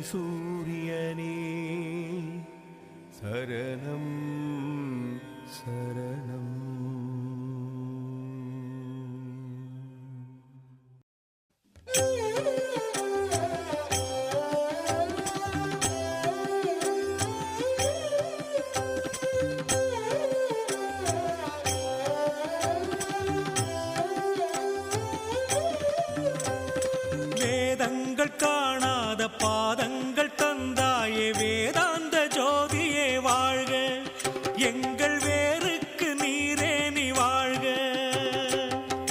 சூரியனே சரணம் சரணம். வேதங்கள் காணாத பாதங்கள் தந்தாயே வேதாந்த ஜோதியே வாழ்க, எங்கள் வேருக்கு நீரே நீ வாழ்க.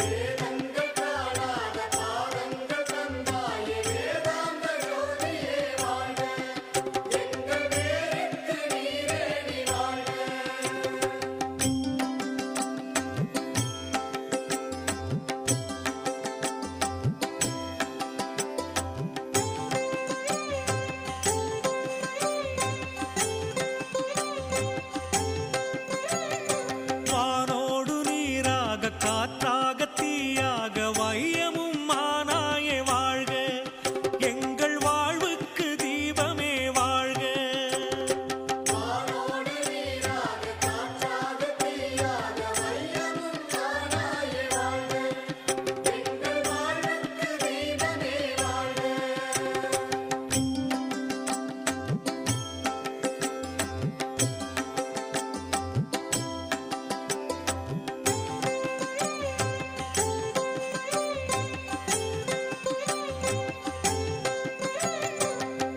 வேதங்கள் காணாத பாதங்கள் தந்தாயே வேதாந்த ஜோதியே வாழ்க, எங்கள் வேருக்கு நீரே நீ வாழ்க. வானோடு நீராக காற்றாக தீயாக வையமும் மானாயே வாழ்க, எங்கள் வாழ்வுக்கு தீபமே வாழ்க. வானோடு நீராக காற்றாக தீயாக வையமும் மானாயே வாழ்க, எங்கள் வாழ்வுக்கு தீபமே வாழ்க.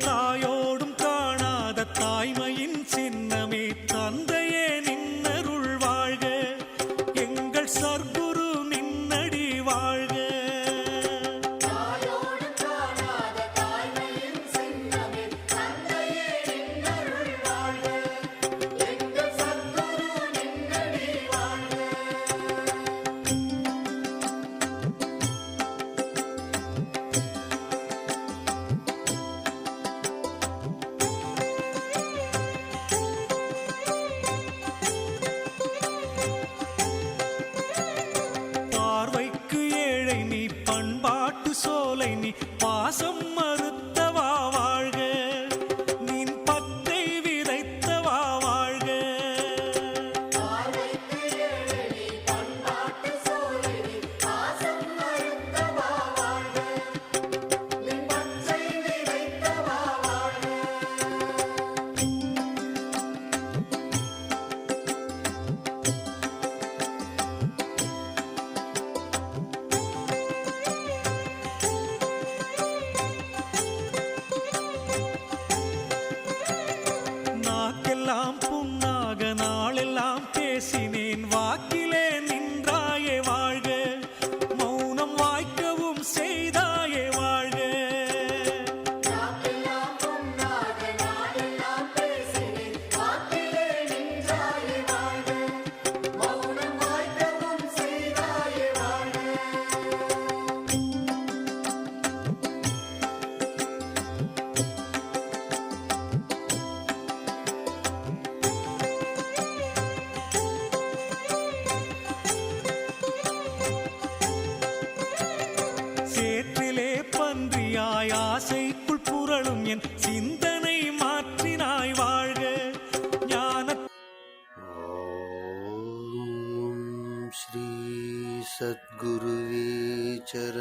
தாயோடும் காணாத தாய்மையின் சின்னமே தந்தையே நின்னருள் வாழ்க, எங்கள் சர்க்குரு நின்னடி வாழ்க. தாயோடு காணாத தாய்மையின் சின்னமே தந்தையே நின்னருள் வாழ்க, எங்கள் சத்குரு நின்னடி வாழ்க. பார்வைக்கு ஏழை நீ பண்பாட்டு சோலை நீ பாசம் மறுத்தவா வாழ்க, நின் பத்தை விதைத்தவா வாழ்க. பார்வைக்கு ஏழை நீ பண்பாட்டு சோலை நீ பாசம் மறுத்தவா வாழ்க, நின் பச்சை விதைத்தவா வாழ்க. நாக்கெல்லாம் புண்ணாக நாளெல்லாம் பேசினேன் வாக்கிலே நின்றாயே வாழ்க, மௌனம் வாய்க்கவும் செய்தாயே வாழ்க. நாக்கெல்லாம் பொன்னாக நாளெல்லாம் பேசினேன் வாக்கிலே நின்றாயே வாழ்க, மௌனம் வாய்க்கவும் செய்தாயே வாழ்க. சேற்றிலே பன்றியாய் ஆசைக்குள் புரளும் என் சிந்தனை மாற்றினாய் வாழ்க, ஞான ஓம் ஸ்ரீ சத்குருவே சரணம்.